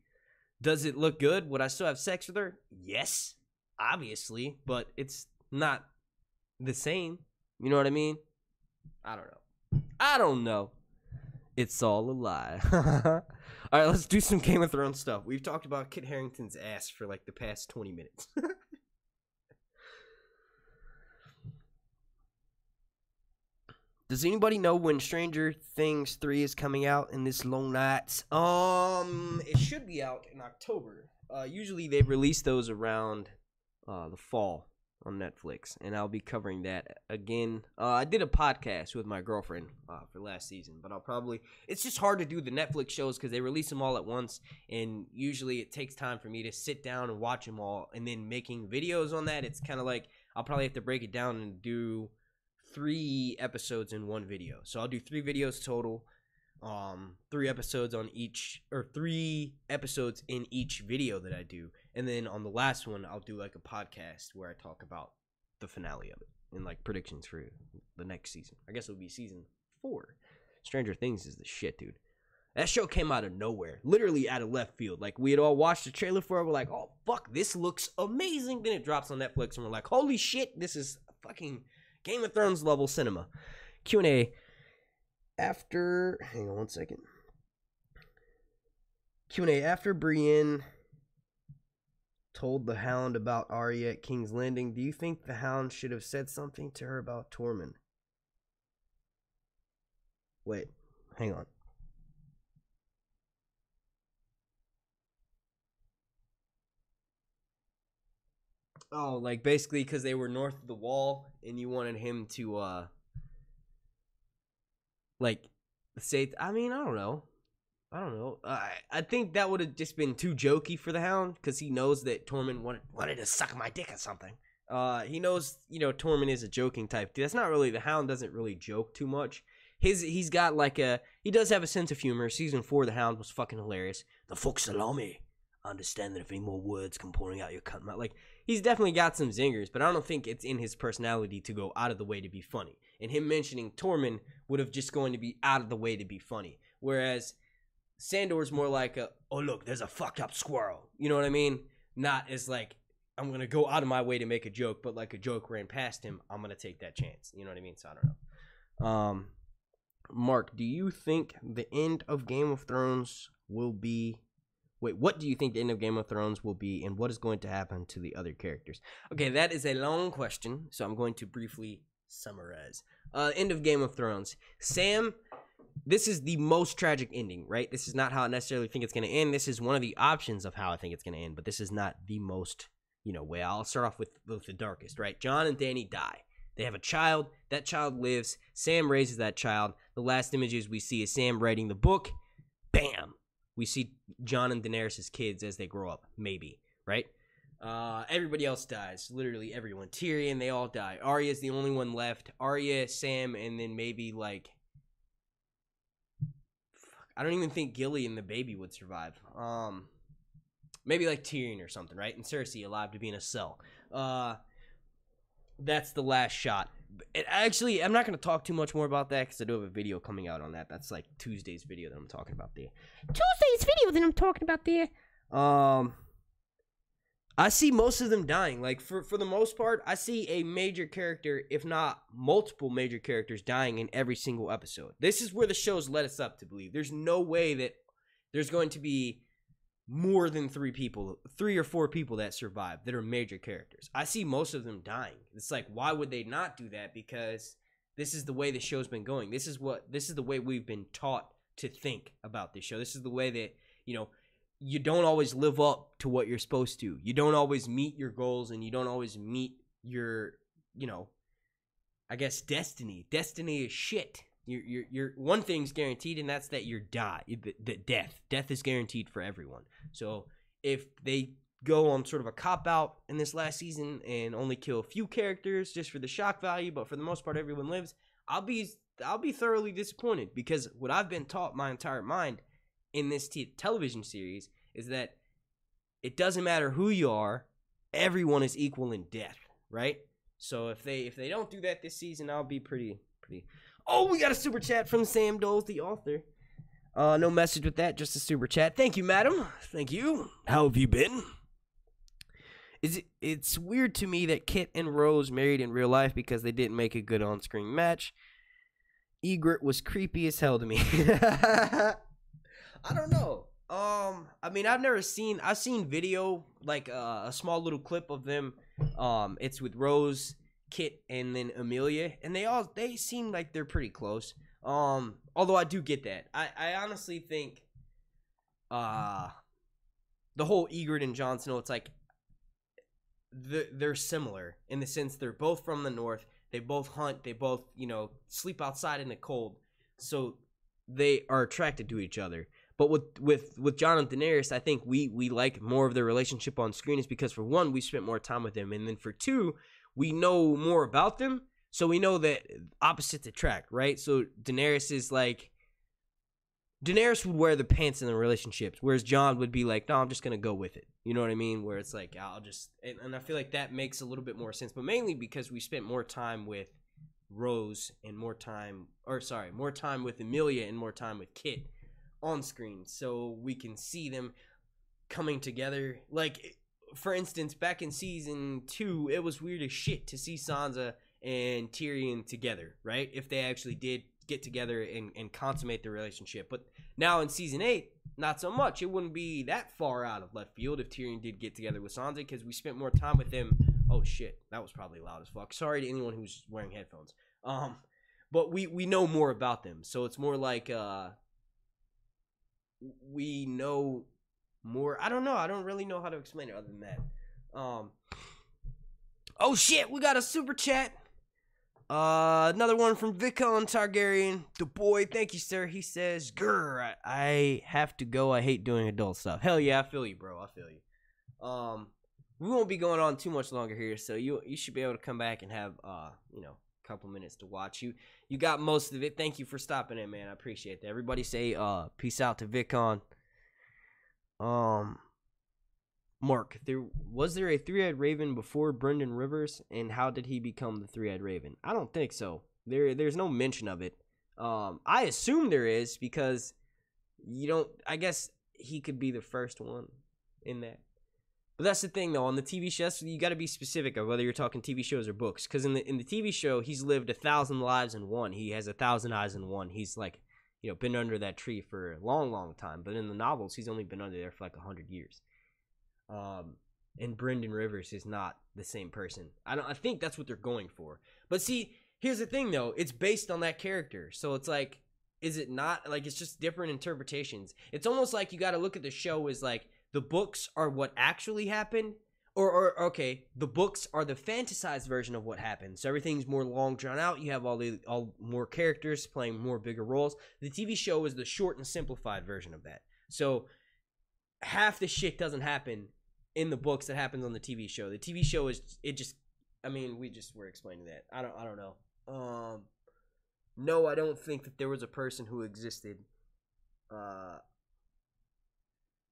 Does it look good? Would I still have sex with her? Yes, obviously, but it's not the same. You know what I mean? I don't know. It's all a lie. All right, let's do some Game of Thrones stuff. We've talked about Kit Harington's ass for like the past 20 minutes. Does anybody know when Stranger Things 3 is coming out in this long night? It should be out in October. Usually they release those around the fall on Netflix, and I'll be covering that again. I did a podcast with my girlfriend for last season, but it's just hard to do the Netflix shows because they release them all at once, and usually it takes time for me to sit down and watch them all, and then making videos on that, it's kind of like I'll probably have to break it down and do 3 episodes in one video. So I'll do 3 videos total, 3 episodes on each, or 3 episodes in each video that I do, and then on the last one I'll do like a podcast where I talk about the finale of it and like predictions for the next season. I guess it'll be season 4. Stranger Things is the shit, dude. That show came out of nowhere, literally out of left field. Like, we had all watched the trailer for it. We're like, oh, fuck, this looks amazing. Then it drops on Netflix, and we're like, holy shit, this is fucking Game of Thrones level cinema. Q&A after, hang on one second. Q&A after Brienne told the Hound about Arya at King's Landing, do you think the Hound should have said something to her about Tormund? Wait, hang on. Oh, like basically because they were north of the wall and you wanted him to, like, say, I mean, I don't know. I think that would have just been too jokey for the Hound because he knows that Tormund wanted to suck my dick or something. He knows, Tormund is a joking type. That's not really, the Hound doesn't really joke too much. He's got like he does have a sense of humor. Season 4, the Hound was fucking hilarious. The fuck's allow me. I understand that if any more words come pouring out your cunt mouth. Like, he's definitely got some zingers, but I don't think it's in his personality to go out of the way to be funny. And him mentioning Tormund would have just going to be out of the way to be funny. Whereas Sandor's more like oh look, there's a fucked up squirrel. You know what I mean? Not as like, I'm going to go out of my way to make a joke, but like a joke ran past him, I'm going to take that chance. You know what I mean? So I don't know. Mark, do you think the end of Game of Thrones will be... Wait, what do you think the end of Game of Thrones will be, and what is going to happen to the other characters? Okay, that is a long question, so I'm going to briefly summarize. End of Game of Thrones. Sam, this is the most tragic ending, right? This is not how I necessarily think it's going to end. This is one of the options of how I think it's going to end, but this is not the most, way. I'll start off with the darkest, right? Jon and Dany die. They have a child. That child lives. Sam raises that child. The last images we see is Sam writing the book. Bam! We see Jon and Daenerys' kids as they grow up, maybe, right? Everybody else dies. Literally everyone. Tyrion, they all die. Arya's the only one left. Arya, Sam, and then maybe, like... I don't even think Gilly and the baby would survive. Maybe, like, Tyrion or something, right? And Cersei alive to be in a cell. That's the last shot. Actually, I'm not going to talk too much more about that because I do have a video coming out on that. That's like Tuesday's video that I'm talking about there. I see most of them dying. Like, for the most part, I see a major character, if not multiple major characters, dying in every single episode. This is where the show's led us up to believe. There's no way that there's going to be more than 3 or 4 people that survive that are major characters. I see most of them dying. It's like, why would they not do that? Because this is the way the show's been going. This is the way we've been taught to think about this show. This is the way that, you don't always live up to what you're supposed to. You don't always meet your goals, and you don't always meet your, I guess, destiny. Destiny is shit. You're one thing's guaranteed, and that's that you're death is guaranteed for everyone. So if they go on sort of a cop out in this last season and only kill a few characters just for the shock value, but for the most part everyone lives, I'll be thoroughly disappointed, because what I've been taught my entire mind in this television series is that it doesn't matter who you are, everyone is equal in death, right? So if they don't do that this season, I'll be pretty. Oh, we got a super chat from Sam Doles, the author. No message with that, just a super chat. Thank you, madam. Thank you. How have you been? It's weird to me that Kit and Rose married in real life because they didn't make a good on-screen match. Ygritte was creepy as hell to me. I don't know. I mean, I've seen video, like a small little clip of them. It's with Rose, Kit, and then Amelia, and they seem like they're pretty close. Although I do get that. I honestly think the whole Ygritte and Jon Snow, it's like they're similar in the sense they're both from the north. They both hunt. They both, sleep outside in the cold. So they are attracted to each other. But with Jon and Daenerys, I think we like more of their relationship on screen is because, for one, we spent more time with them. And then for two, we know more about them. So we know that opposites attract, right? So Daenerys would wear the pants in the relationships, whereas Jon would be like, no, I'm just going to go with it. You know what I mean? Where it's like, and I feel like that makes a little bit more sense, but mainly because we spent more time with Rose and more time with Amelia and more time with Kit. on screen so we can see them coming together. Like, for instance, back in season 2, it was weird as shit to see Sansa and Tyrion together, right? If they actually did get together and consummate their relationship. But now in season 8, not so much. It wouldn't be that far out of left field if Tyrion did get together with Sansa, because we spent more time with him. Oh shit, that was probably loud as fuck. Sorry to anyone who's wearing headphones. But we know more about them, so it's more like we know more. I don't know. I don't really know how to explain it other than that. Oh shit, we got a super chat. Another one from Vicon Targaryen. The boy, thank you, sir. He says, "Grr, I have to go. I hate doing adult stuff." Hell yeah, I feel you, bro. I feel you. We won't be going on too much longer here, so you should be able to come back and have a couple minutes to watch. You got most of it. Thank you for stopping in, man. I appreciate that. Everybody say peace out to Vicon. Mark, was there a three-eyed raven before Brendan Rivers, and how did he become the three-eyed raven? I don't think so. There's no mention of it. I assume there is, because I guess he could be the first one in that. But that's the thing, though. On the TV shows, you got to be specific of whether you're talking TV shows or books. Because in the TV show, he's lived 1,000 lives in one. He has 1,000 eyes in one. He's like, been under that tree for a long, long time. But in the novels, he's only been under there for like 100 years. And Brendan Rivers is not the same person. I think that's what they're going for. But see, here's the thing, though. It's based on that character. So it's like, is it not? Like, it's just different interpretations. It's almost like you got to look at the show as like, the books are what actually happened, or okay, the books are the fantasized version of what happened. So everything's more long drawn out. You have all more characters playing more bigger roles. The TV show is the short and simplified version of that. So half the shit doesn't happen in the books that happens on the TV show. The TV show we just were explaining that. I don't know. No, I don't think that there was a person who existed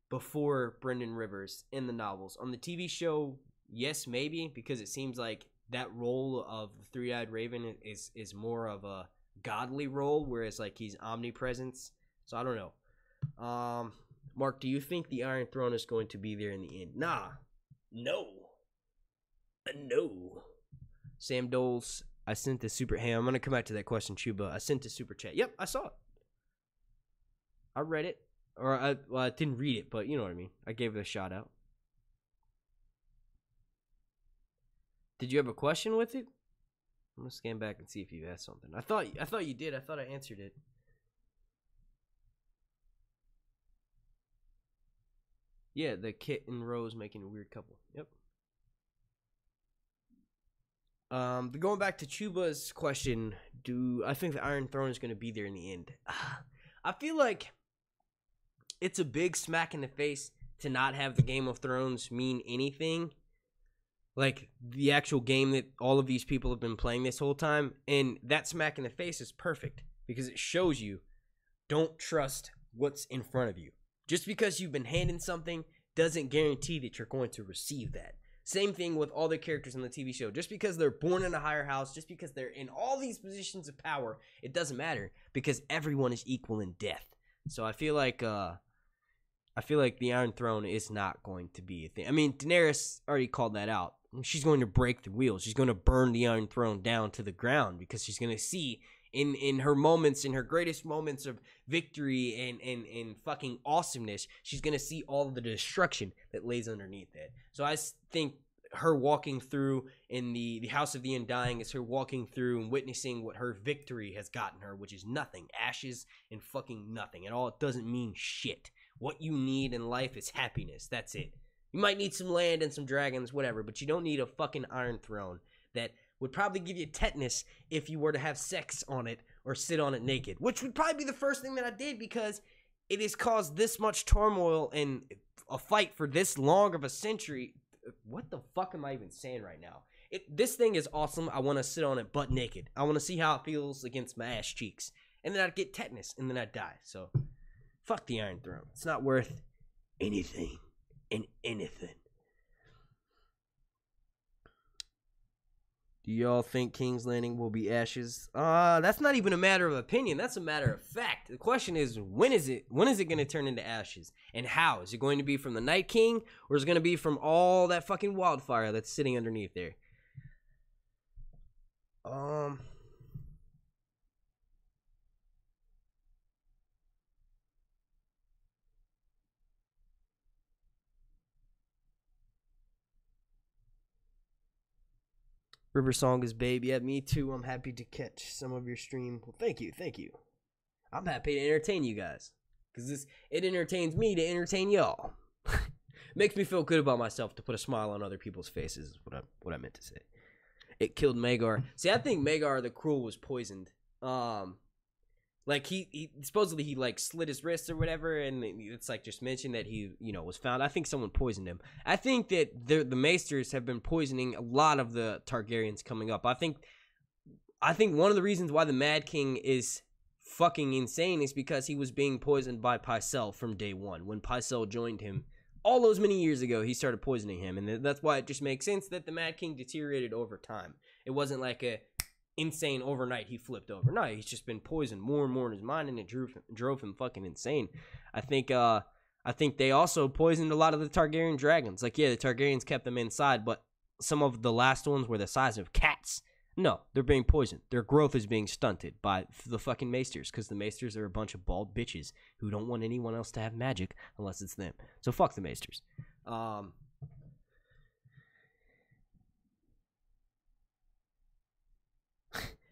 before Brendan Rivers in the novels. On the TV show, yes, maybe, because it seems like that role of the three-eyed raven is more of a godly role, whereas like he's omnipresence. So I don't know. Mark, do you think the Iron Throne is going to be there in the end? Nah. No. No. Sam Doles, I sent the super... Hey, I'm going to come back to that question, Chuba. I sent the super chat. Yep, I saw it. I read it. Or, I didn't read it, but you know what I mean. I gave it a shout out. Did you have a question with it? I'm going to scan back and see if you asked something. I thought you did. I thought I answered it. Yeah, the Kit and Rose making a weird couple. Yep. Going back to Chuba's question, do I think the Iron Throne is going to be there in the end? I feel like it's a big smack in the face to not have the Game of Thrones mean anything. Like, the actual game that all of these people have been playing this whole time. And that smack in the face is perfect, because it shows you, don't trust what's in front of you. Just because you've been handed something doesn't guarantee that you're going to receive that. Same thing with all the characters on the TV show. Just because they're born in a higher house, just because they're in all these positions of power, it doesn't matter, because everyone is equal in death. So I feel like the Iron Throne is not going to be a thing. I mean, Daenerys already called that out. She's going to break the wheel. She's going to burn the Iron Throne down to the ground, because she's going to see in her moments, in her greatest moments of victory and fucking awesomeness, she's going to see all of the destruction that lays underneath that. So I think her walking through in the House of the Undying is her walking through and witnessing what her victory has gotten her, which is nothing. Ashes and fucking nothing. And all it doesn't mean shit. What you need in life is happiness. That's it. You might need some land and some dragons, whatever, but you don't need a fucking Iron Throne that would probably give you tetanus if you were to have sex on it or sit on it naked, which would probably be the first thing that I did, because it has caused this much turmoil and a fight for this long of a century. What the fuck am I even saying right now? This thing is awesome. I want to sit on it butt naked. I want to see how it feels against my ass cheeks. And then I'd get tetanus, and then I'd die. So, fuck the Iron Throne. It's not worth anything and anything. Do y'all think King's Landing will be ashes? That's not even a matter of opinion. That's a matter of fact. The question is, when is it going to turn into ashes? And how? Is it going to be from the Night King? Or is it going to be from all that fucking wildfire that's sitting underneath there? River Song is babe. Yeah, me too. I'm happy to catch some of your stream. Well, thank you. I'm happy to entertain you guys. Because it entertains me to entertain y'all. Makes me feel good about myself to put a smile on other people's faces is what I meant to say. It killed Maegor. See, I think Maegor the Cruel was poisoned. Like he supposedly he like slit his wrists or whatever, and it's like just mentioned that he was found. I think someone poisoned him. I think that the Maesters have been poisoning a lot of the Targaryens coming up. I think one of the reasons why the Mad King is fucking insane is because he was being poisoned by Pycelle from day one. When Pycelle joined him all those many years ago, he started poisoning him, and that's why it just makes sense that the Mad King deteriorated over time. It wasn't like a insane overnight he flipped over. No, he's just been poisoned more and more in his mind, and it drove him fucking insane. I think they also poisoned a lot of the Targaryen dragons. Like, yeah, the Targaryens kept them inside, but some of the last ones were the size of cats. No, they're being poisoned. Their growth is being stunted by the fucking Maesters, because the Maesters are a bunch of bald bitches who don't want anyone else to have magic unless it's them. So fuck the Maesters.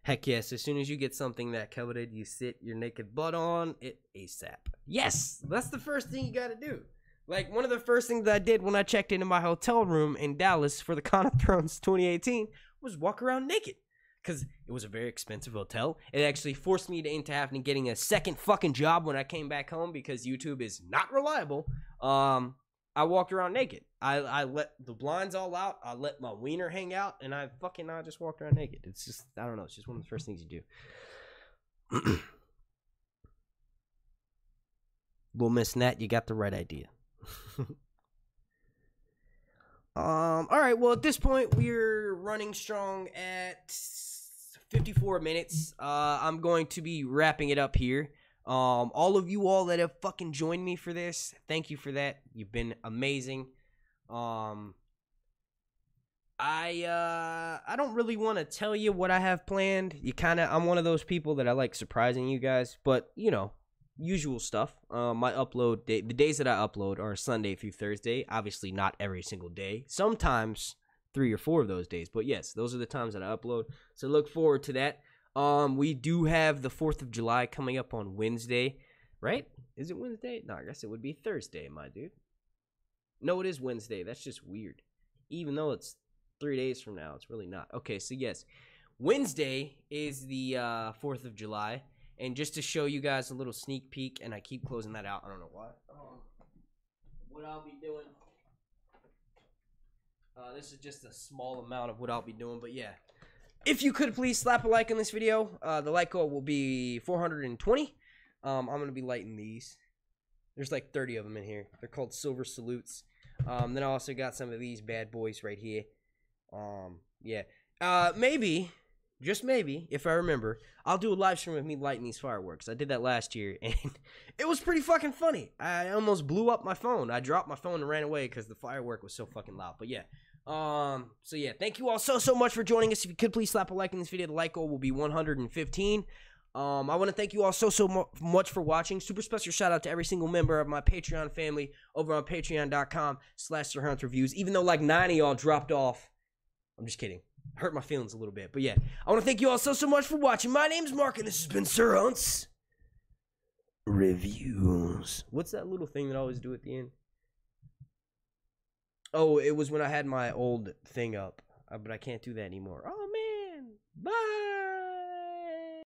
Heck yes, as soon as you get something that coveted, you sit your naked butt on it ASAP. Yes, that's the first thing you gotta do. Like, one of the first things that I did when I checked into my hotel room in Dallas for the Con of Thrones 2018 was walk around naked. Because it was a very expensive hotel. It actually forced me into having getting a second fucking job when I came back home because YouTube is not reliable. I walked around naked. I let the blinds all out. I let my wiener hang out, and I just walked around naked. It's just, I don't know. It's just one of the first things you do. Little Miss Nat, you got the right idea. All right. Well, at this point, we're running strong at 54 minutes. I'm going to be wrapping it up here. All of you all that have fucking joined me for this, thank you for that. You've been amazing. I don't really want to tell you what I have planned. I'm one of those people that I like surprising you guys, but usual stuff. My upload day, the days that I upload are Sunday through Thursday. Obviously not every single day. Sometimes 3 or 4 of those days, but yes, those are the times that I upload. So look forward to that. We do have the 4th of July coming up on Wednesday, right? Is it Wednesday? No, I guess it would be Thursday, my dude. No, it is Wednesday. That's just weird. Even though it's 3 days from now, it's really not. Okay, so yes, Wednesday is the 4th of July. And just to show you guys a little sneak peek, and I keep closing that out, I don't know why. What I'll be doing. This is just a small amount of what I'll be doing, but yeah. If you could please slap a like on this video. The like goal will be 420. I'm going to be lighting these. There's like 30 of them in here. They're called Silver Salutes. Then I also got some of these bad boys right here. Yeah. Maybe, just maybe, if I remember, I'll do a live stream of me lighting these fireworks. I did that last year, and it was pretty fucking funny. I almost blew up my phone. I dropped my phone and ran away because the firework was so fucking loud. But yeah. So yeah, thank you all so much for joining us. If you could please slap a like in this video, the like goal will be 115. I want to thank you all so much for watching. Super special shout out to every single member of my Patreon family over on patreon.com/SirHuntReviews. Even though like 9 of y'all dropped off, I'm just kidding. Hurt my feelings a little bit, but yeah, I want to thank you all so much for watching. My name's Mark, and this has been Sir Hunt's Reviews. What's that little thing that I always do at the end? Oh, it was when I had my old thing up, but I can't do that anymore. Oh,